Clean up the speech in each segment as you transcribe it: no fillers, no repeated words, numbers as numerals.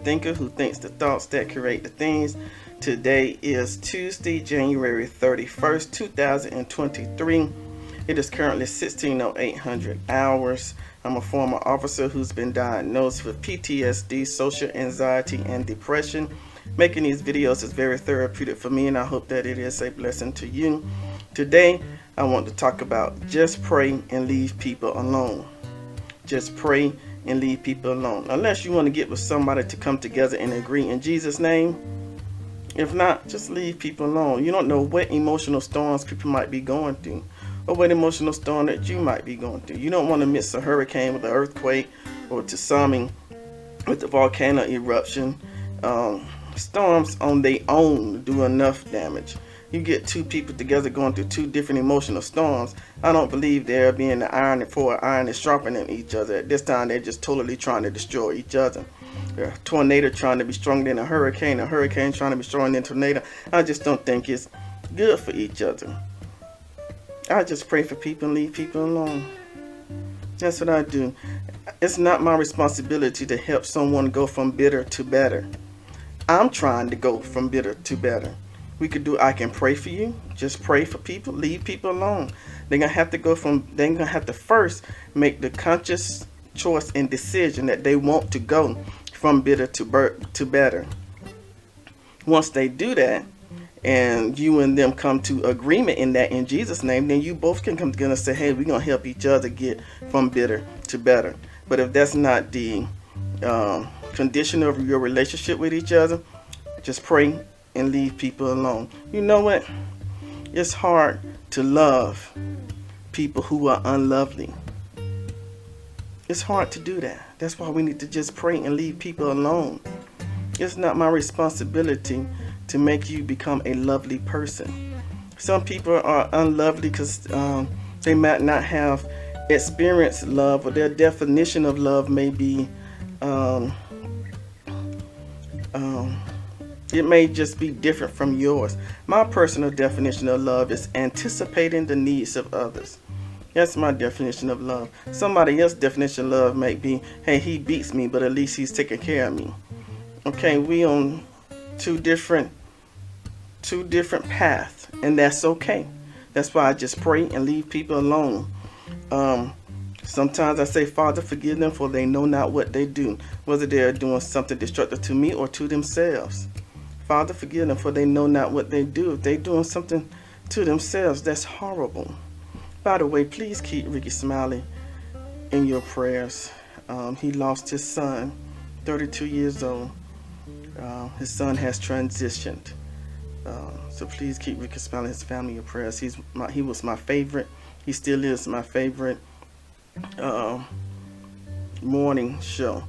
thinker who thinks the thoughts that create the things. Today is Tuesday, January 31st, 2023. It is currently 16:08 hours. I'm a former officer who's been diagnosed with PTSD, social anxiety, and depression. Making these videos is very therapeutic for me, and I hope that it is a blessing to you. Today, I want to talk about just pray and leave people alone. Just pray and leave people alone. Unless you want to get with somebody to come together and agree in Jesus' name. If not, just leave people alone. You don't know what emotional storms people might be going through, or what emotional storm that you might be going through. You don't want to miss a hurricane with an earthquake, or tsunami with the volcano eruption. Storms on their own do enough damage. You get two people together going through two different emotional storms. I don't believe they're being the iron for iron is sharpening each other. At this time, they're just totally trying to destroy each other. A tornado trying to be stronger than a hurricane trying to be stronger than a tornado. I just don't think it's good for each other. I just pray for people and leave people alone. That's what I do. It's not my responsibility to help someone go from bitter to better. I'm trying to go from bitter to better. I can pray for you. Just pray for people. Leave people alone. They're gonna have to first make the conscious choice and decision that they want to go from bitter to better. Once they do that, and you and them come to agreement in that in Jesus' name, then you both can come together and say, hey, we're gonna help each other get from bitter to better. But if that's not the condition of your relationship with each other, just pray and leave people alone. You know what? It's hard to love people who are unlovely. It's hard to do that. That's why we need to just pray and leave people alone. It's not my responsibility to make you become a lovely person. Some people are unlovely because they might not have experienced love, or their definition of love may be it may just be different from yours. My personal definition of love is anticipating the needs of others. That's my definition of love. Somebody else's definition of love might be, hey, he beats me, but at least he's taking care of me. Okay, we on two different paths, and that's okay. That's why I just pray and leave people alone. Sometimes I say, Father, forgive them, for they know not what they do, whether they are doing something destructive to me or to themselves. Father, forgive them, for they know not what they do. If they're doing something to themselves, that's horrible. By the way, please keep Ricky Smiley in your prayers. He lost his son, 32 years old. His son has transitioned. So please keep Ricky Smiley and his family in your prayers. He was my favorite. He still is my favorite morning show.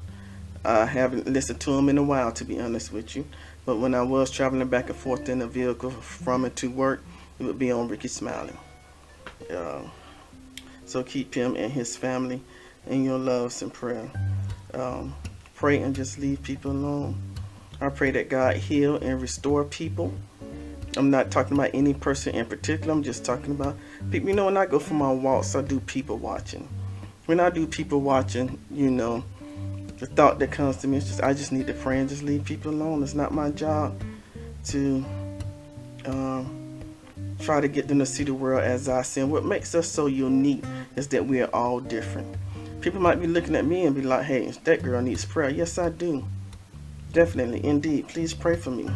I haven't listened to him in a while, to be honest with you. But when I was traveling back and forth in the vehicle from and to work, it would be on Ricky Smiley. So keep him and his family in your loves and prayer. Pray and just leave people alone. I pray that God heal and restore people. I'm not talking about any person in particular. I'm just talking about people. You know, when I go for my walks, I do people watching. When I do people watching, you know, the thought that comes to me is just, I just need to pray and just leave people alone. It's not my job to try to get them to see the world as I see. And what makes us so unique is that we are all different. People might be looking at me and be like, hey, that girl needs prayer. Yes, I do. Definitely, indeed. Please pray for me.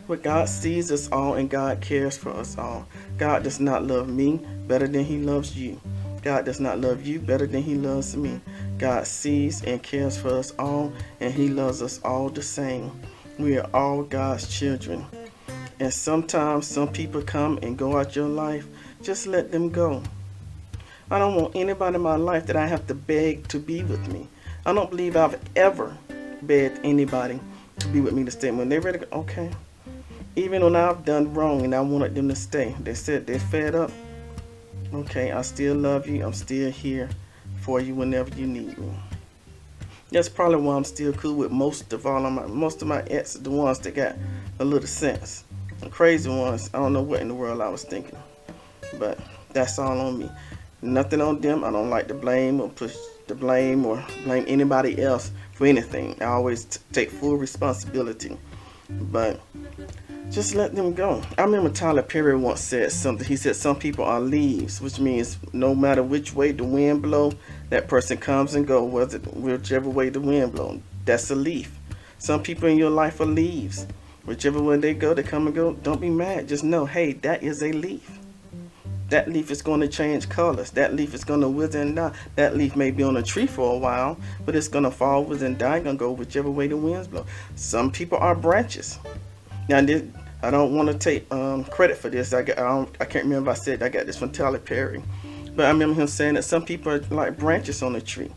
But God sees us all, and God cares for us all. God does not love me better than he loves you. God does not love you better than he loves me. God sees and cares for us all, and he loves us all the same. We are all God's children. And sometimes some people come and go out your life. Just let them go. I don't want anybody in my life that I have to beg to be with me. I don't believe I've ever begged anybody to be with me to stay. When they're ready to go, okay. Even when I've done wrong and I wanted them to stay, they said they're fed up. Okay, I still love you. I'm still here for you whenever you need me. That's probably why I'm still cool with most of my exes, the ones that got a little sense. The crazy ones, I don't know what in the world I was thinking. But that's all on me. Nothing on them. I don't like to blame or push the blame or blame anybody else for anything. I always take full responsibility. But just let them go. I remember Tyler Perry once said something. He said some people are leaves, which means no matter which way the wind blows, that person comes and goes, whichever way the wind blows. That's a leaf. Some people in your life are leaves. Whichever way they go, they come and go. Don't be mad. Just know, hey, that is a leaf. That leaf is going to change colors. That leaf is going to wither and die. That leaf may be on a tree for a while, but it's going to fall, wither and die, going to go whichever way the winds blow. Some people are branches. Now, I don't want to take credit for this. I can't remember if I said I got this from Tyler Perry. But I remember him saying that some people are like branches on a tree.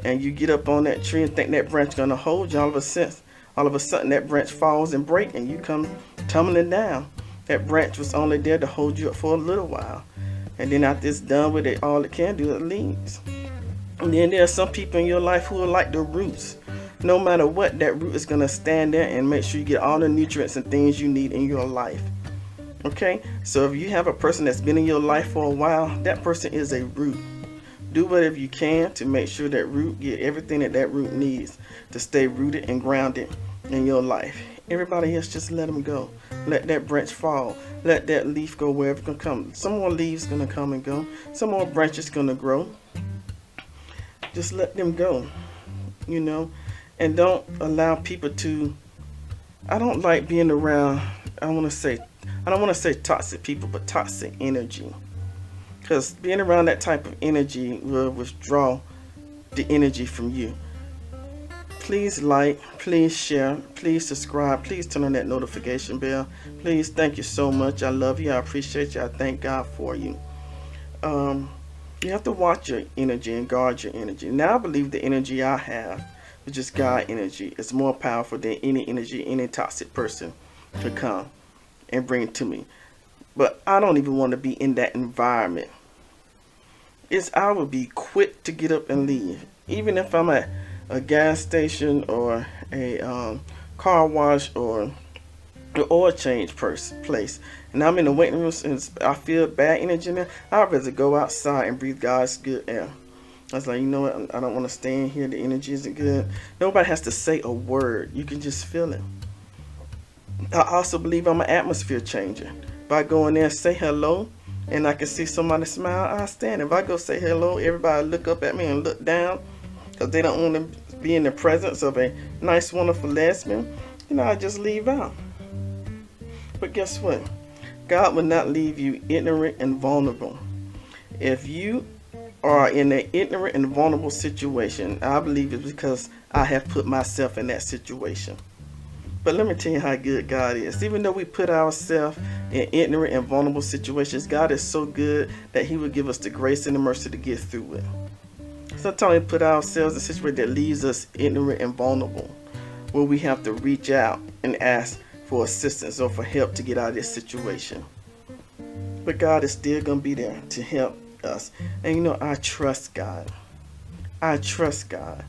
And you get up on that tree and think that branch is going to hold you. All of a sudden that branch falls and breaks and you come tumbling down. That branch was only there to hold you up for a little while. And then after it's done with it, all it can do, it leaves. And then there are some people in your life who are like the roots. No matter what, that root is going to stand there and make sure you get all the nutrients and things you need in your life. Okay? So if you have a person that's been in your life for a while, that person is a root. Do whatever you can to make sure that root get everything that root needs to stay rooted and grounded in your life. Everybody else, just let them go. Let that branch fall. Let that leaf go wherever it's going to come. Some more leaves going to come and go. Some more branches going to grow. Just let them go. You know? And don't allow people to, I don't like being around, I don't want to say toxic people, but toxic energy. Because being around that type of energy will withdraw the energy from you. Please like, please share, please subscribe, please turn on that notification bell. Please, thank you so much. I love you. I appreciate you. I thank God for you. You have to watch your energy and guard your energy. Now I believe the energy I have, which is God energy, is more powerful than any energy any toxic person could come and bring to me. But I don't even want to be in that environment. I would be quick to get up and leave. Even if I'm at a gas station or a car wash or an oil change place, and I'm in the waiting room and I feel bad energy in there, I'd rather go outside and breathe God's good air. I was like, you know what, I don't want to stay in here. The energy isn't good. Nobody has to say a word. You can just feel it. I also believe I'm an atmosphere changer. By going there and say hello, and I can see somebody smile, I stand. If I go say hello, everybody look up at me and look down because they don't want to be in the presence of a nice, wonderful lesbian. I just leave out. But guess what? God will not leave you ignorant and vulnerable. If you are in an ignorant and vulnerable situation, I believe it's because I have put myself in that situation. But let me tell you how good God is. Even though we put ourselves in ignorant and vulnerable situations, God is so good that He will give us the grace and the mercy to get through it. Sometimes we put ourselves in a situation that leaves us ignorant and vulnerable, where we have to reach out and ask for assistance or for help to get out of this situation. But God is still going to be there to help us. And I trust God. I trust God.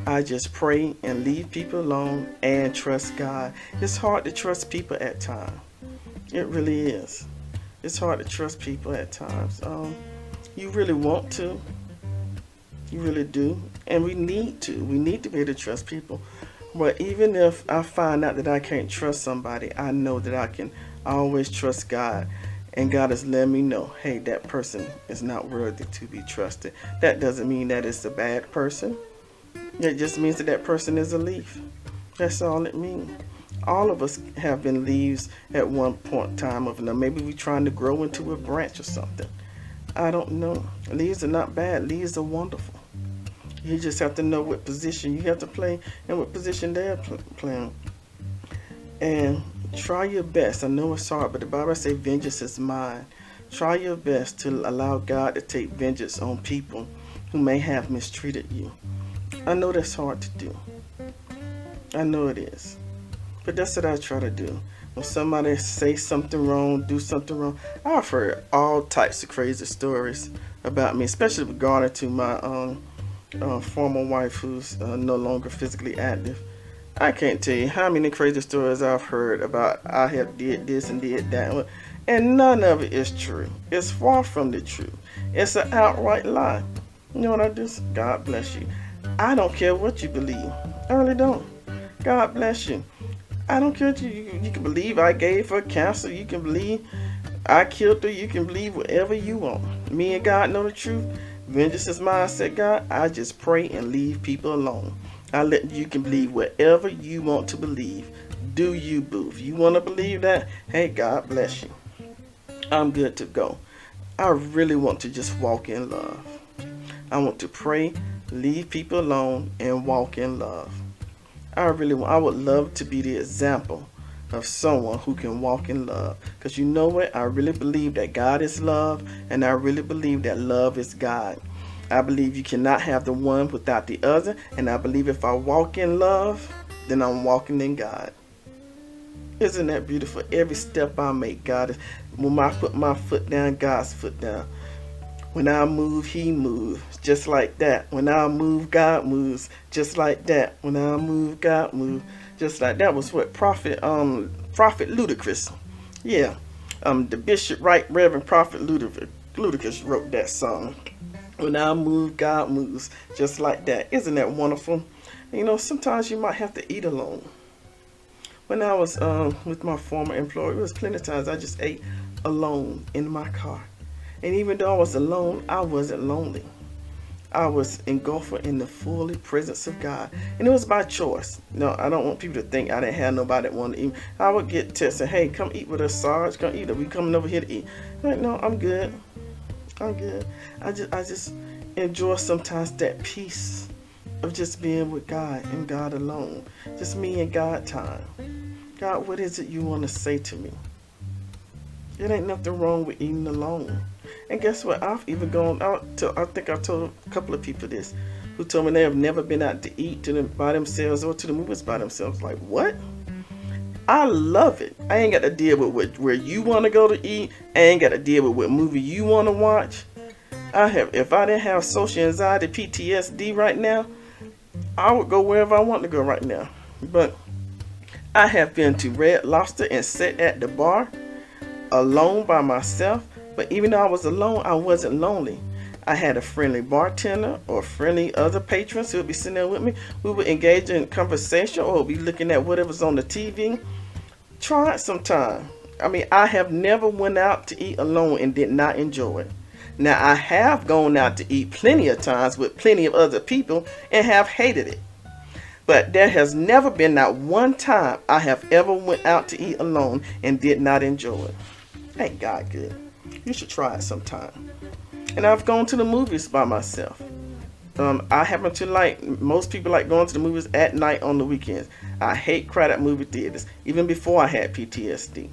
I just pray and leave people alone and trust God. It's hard to trust people at times. It really is. It's hard to trust people at times. You really want to. You really do. And we need to. We need to be able to trust people. But even if I find out that I can't trust somebody, I know that I can always trust God. And God has let me know, hey, that person is not worthy to be trusted. That doesn't mean that it's a bad person. It just means that that person is a leaf. That's all it means. All of us have been leaves at one point in time of another. Maybe we're trying to grow into a branch or something. I don't know. Leaves are not bad. Leaves are wonderful. You just have to know what position you have to play and what position they're playing. And try your best. I know it's hard, but the Bible says vengeance is mine. Try your best to allow God to take vengeance on people who may have mistreated you. I know that's hard to do. I know it is. But that's what I try to do. When somebody say something wrong, do something wrong, I've heard all types of crazy stories about me, especially regarding to my former wife who's no longer physically active. I can't tell you how many crazy stories I've heard about I have did this and did that, and none of it is true. It's far from the truth. It's an outright lie. You know what I do? God bless you. I don't care what you believe. I really don't. God bless you. I don't care what you can believe I gave her cancer. You can believe I killed her. You can believe whatever you want. Me and God know the truth. Vengeance is mine, said God. I just pray and leave people alone. You can believe whatever you want to believe. Do you, boo? If you want to believe that, hey, God bless you. I'm good to go. I really want to just walk in love. I want to pray, leave people alone, and walk in love. I would love to be the example of someone who can walk in love. Because you know what? I really believe that God is love, and I really believe that love is God. I believe you cannot have the one without the other, and I believe if I walk in love, then I'm walking in God. Isn't that beautiful? Every step I make, God is. When I put my foot down, God's foot down. When I move, He moves. Just like that. When I move, God moves. Just like that. When I move, God moves. Just like that was what Prophet Ludacris. Yeah. The Bishop Right Reverend Prophet Ludacris wrote that song. When I move, God moves. Just like that. Isn't that wonderful? You know, sometimes you might have to eat alone. When I was with my former employer, it was plenty of times I just ate alone in my car. And even though I was alone, I wasn't lonely. I was engulfed in the fully presence of God. And it was by choice. No, I don't want people to think I didn't have nobody that wanted to eat. I would get texts saying, hey, come eat with us, Sarge. Come eat. We coming over here to eat. I'm like, no, I'm good. I'm good. I just enjoy sometimes that peace of just being with God and God alone. Just me and God time. God, what is it you want to say to me? It ain't nothing wrong with eating alone. And guess what? I've even gone out to, I think I told a couple of people this, who told me they have never been out to eat by themselves or to the movies by themselves. Like, what? I love it. I ain't got to deal with where you want to go to eat. I ain't got to deal with what movie you want to watch. If I didn't have social anxiety, PTSD right now, I would go wherever I want to go right now. But I have been to Red Lobster and sat at the bar alone by myself. But even though I was alone, I wasn't lonely. I had a friendly bartender or friendly other patrons who would be sitting there with me. We would engage in conversation or be looking at whatever's on the TV. Try it sometime. I mean, I have never went out to eat alone and did not enjoy it. Now, I have gone out to eat plenty of times with plenty of other people and have hated it. But there has never been not one time I have ever went out to eat alone and did not enjoy it. Ain't God good? You should try it sometime. And I've gone to the movies by myself. I happen to like, most people like going to the movies at night on the weekends. I hate crowded movie theaters, even before I had PTSD.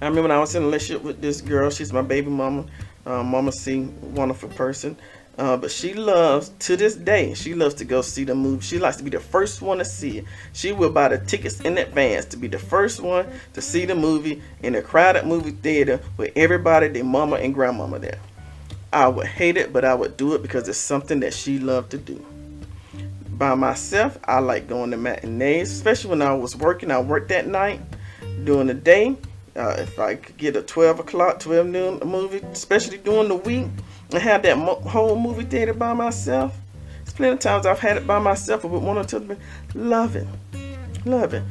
I remember when I was in a relationship with this girl. She's my baby mama, Mama C, wonderful person. But she loves, to this day, she loves to go see the movie. She likes to be the first one to see it. She will buy the tickets in advance to be the first one to see the movie in a crowded movie theater with everybody, their mama and grandmama there. I would hate it, but I would do it because it's something that she loved to do. By myself, I like going to matinees, especially when I was working. I worked that night during the day. If I could get a 12 o'clock, 12 noon movie, especially during the week, and have that whole movie theater by myself. There's plenty of times I've had it by myself or with one or two. Love it. Love it.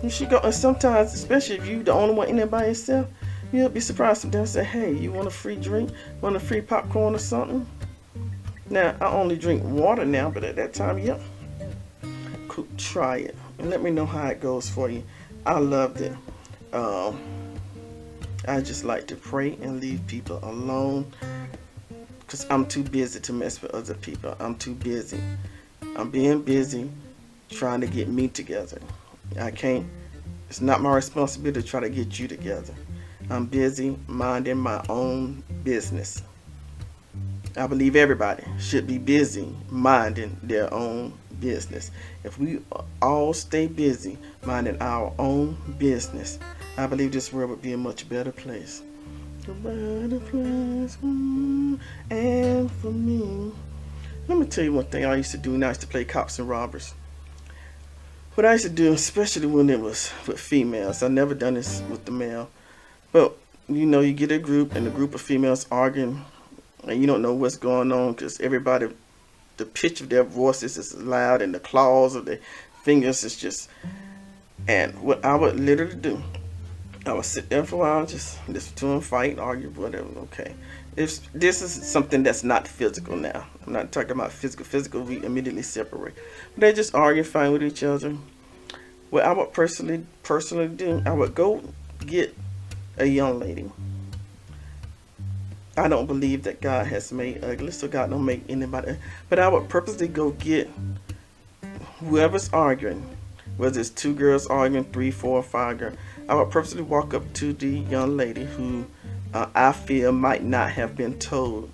You should go. And sometimes, especially if you're the only one in there by yourself, you'll be surprised sometimes. Say, hey, you want a free drink? Want a free popcorn or something? Now, I only drink water now, but at that time, yep. Cool, try it. And let me know how it goes for you. I loved it. I just like to pray and leave people alone. Because I'm too busy to mess with other people. I'm too busy. I'm being busy trying to get me together. I can't. It's not my responsibility to try to get you together. I'm busy minding my own business. I believe everybody should be busy minding their own business. If we all stay busy minding our own business, I believe this world would be a much better place. A better place, and for me. Let me tell you one thing I used to do when I used to play cops and robbers. What I used to do, especially when it was with females, I never done this with the male, but you know, you get a group and a group of females arguing, and you don't know what's going on because everybody the pitch of their voices is loud, and the claws of their fingers is just. And what I would literally do, I would sit there for a while, just listen to them fight, argue, whatever. Okay, if this is something that's not physical now, I'm not talking about physical. Physical, we immediately separate. But they just argue, fight with each other. What I would personally do, I would go get a young lady. I don't believe that God has made ugly, so God don't make anybody. But I would purposely go get whoever's arguing, whether it's 2 girls arguing, 3, 4, 5 girls. I would purposely walk up to the young lady who I feel might not have been told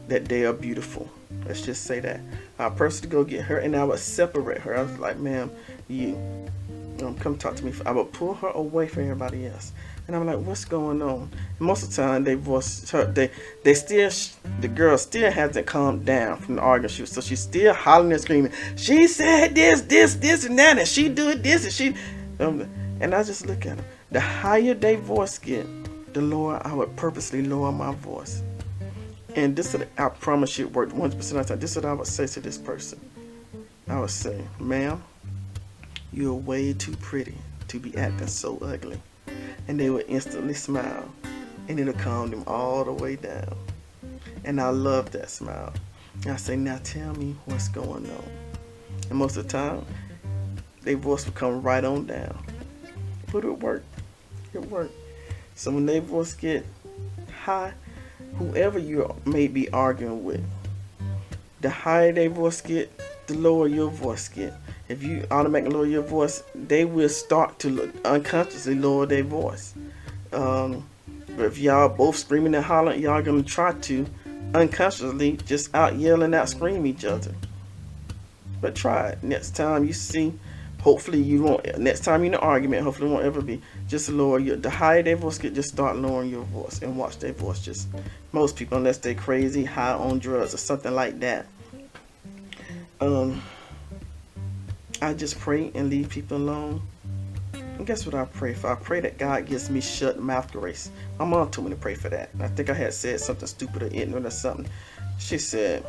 that they are beautiful. Let's just say that. I would purposely go get her, and I would separate her. I was like, ma'am, you come talk to me. I would pull her away from everybody else. And I'm like, what's going on? And most of the time, they voice her. They still, the girl still hasn't calmed down from the argument. So she's still hollering and screaming. She said this, and that, and she do this, and she. And I just look at them. The higher they voice get, the lower I would purposely lower my voice. And this is, I promise you, it worked 100% of the time. This is what I would say to this person. I would say, ma'am, you're way too pretty to be acting so ugly. And they would instantly smile, and it'll calm them all the way down. And I love that smile. And I say, now tell me what's going on. And most of the time, their voice will come right on down. But it worked. It worked. So when their voice get high, whoever you may be arguing with, the higher their voice get, the lower your voice get. If you automatically lower your voice, they will start to unconsciously lower their voice. But if y'all both screaming and hollering, y'all gonna try to unconsciously just out yell and out scream each other. But try it. Next time you see, hopefully you won't. Next time you're in an argument, hopefully it won't ever be. Just lower your. The higher their voice get, just start lowering your voice and watch their voice. Just most people, unless they're crazy, high on drugs or something like that. I just pray and leave people alone. And guess what I pray for? I pray that God gives me shut mouth grace. My mom told me to pray for that. I think I had said something stupid or ignorant or something. She said,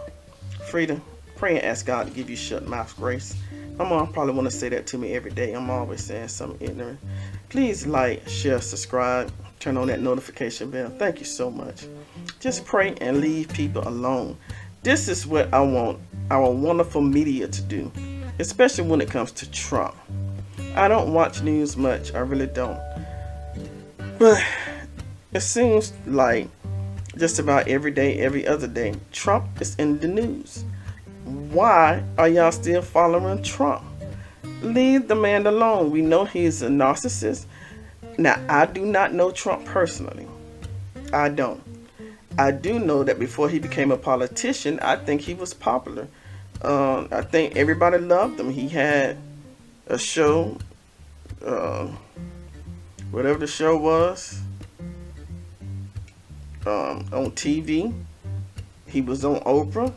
Frida, pray and ask God to give you shut mouth grace. My mom probably want to say that to me every day. I'm always saying something ignorant. Please like, share, subscribe, turn on that notification bell. Thank you so much. Just pray and leave people alone. This is what I want our wonderful media to do, especially when it comes to Trump. I don't watch news much. I really don't. But it seems like just about every day, every other day, Trump is in the news. Why are y'all still following Trump? Leave the man alone. We know he's a narcissist. Now, I do not know Trump personally. I don't. I do know that before he became a politician, I think he was popular. I think everybody loved him. He had a show, whatever the show was, on TV. He was on Oprah,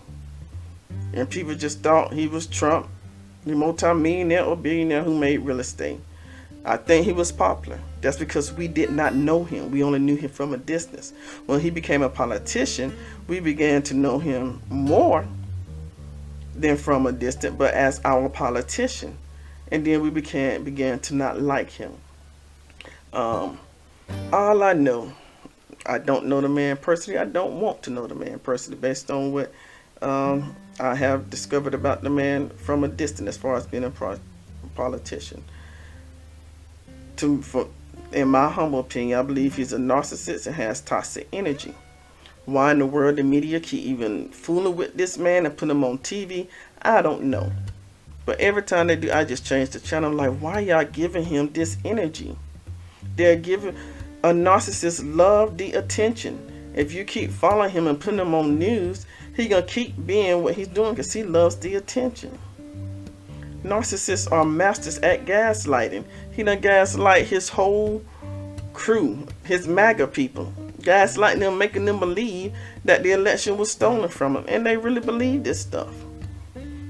and people just thought he was Trump, the multi-millionaire or billionaire who made real estate. I think he was popular. That's because we did not know him. We only knew him from a distance. When he became a politician, we began to know him more than from a distance, but as our politician. And then we began to not like him. All I know, I don't know the man personally. I don't want to know the man personally based on what I have discovered about the man from a distance as far as being a politician. In my humble opinion, I believe he's a narcissist and has toxic energy. Why in the world the media keep even fooling with this man and put him on TV, I don't know. But every time they do, I just change the channel. I'm like, why y'all giving him this energy? They're giving a narcissist love the attention. If you keep following him and putting him on news, he gonna keep being what he's doing because he loves the attention. Narcissists are masters at gaslighting. He done gaslight his whole crew, his MAGA people. Gaslighting them, making them believe that the election was stolen from them. And they really believe this stuff.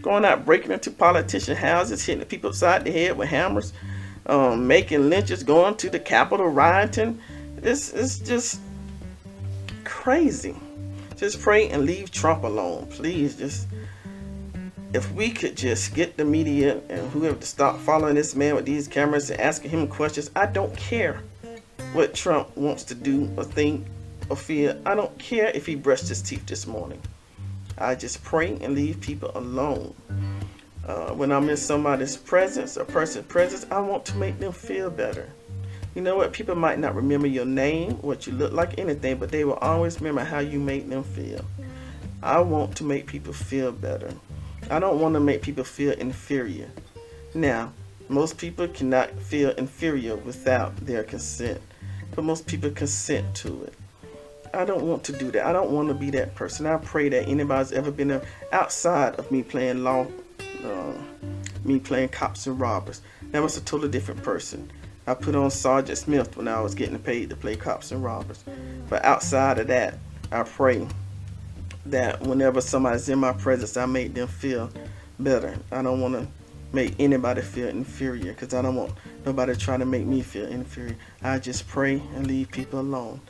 Going out breaking into politician houses, hitting people upside the head with hammers, making lynches, going to the Capitol, rioting. It's just crazy. Just pray and leave Trump alone. Please, just if we could just get the media and whoever to stop following this man with these cameras and asking him questions. I don't care what Trump wants to do or think or feel. I don't care if he brushed his teeth this morning. I just pray and leave people alone. When I'm in somebody's presence, a person's presence, I want to make them feel better. You know what? People might not remember your name, what you look like, anything, but they will always remember how you made them feel. I want to make people feel better. I don't want to make people feel inferior. Now, most people cannot feel inferior without their consent, but most people consent to it. I don't want to do that. I don't want to be that person. I pray that anybody's ever been outside of me playing me playing cops and robbers. That was a totally different person. I put on Sergeant Smith when I was getting paid to play cops and robbers. But outside of that, I pray that whenever somebody's in my presence, I make them feel better. I don't want to make anybody feel inferior, because I don't want nobody trying to make me feel inferior. I just pray and leave people alone.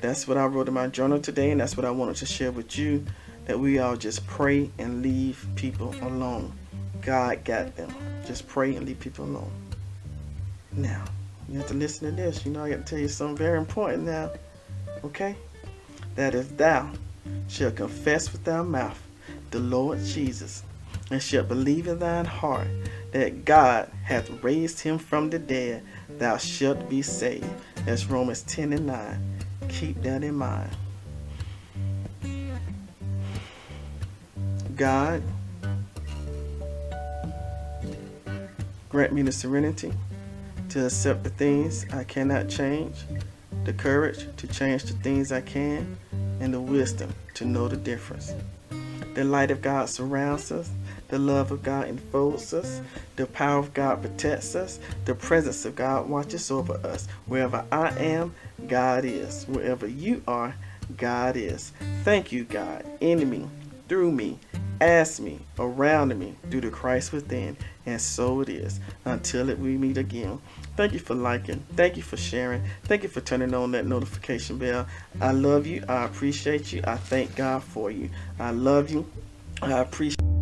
That's what I wrote in my journal today, and that's what I wanted to share with you, that we all just pray and leave people alone. God got them. Just pray and leave people alone. Now, you have to listen to this. You know, I got to tell you something very important now. Okay? That if thou shalt confess with thy mouth the Lord Jesus, and shalt believe in thine heart that God hath raised him from the dead, thou shalt be saved. That's Romans 10:9. Keep that in mind. God, grant me the serenity to accept the things I cannot change, the courage to change the things I can, and the wisdom to know the difference. The light of God surrounds us. The love of God enfolds us. The power of God protects us. The presence of God watches over us. Wherever I am, God is. Wherever you are, God is. Thank you, God, in me, through me, as me, around me, through the Christ within. And so it is, until we meet again. Thank you for liking. Thank you for sharing. Thank you for turning on that notification bell. I love you. I appreciate you. I thank God for you. I love you. I appreciate you.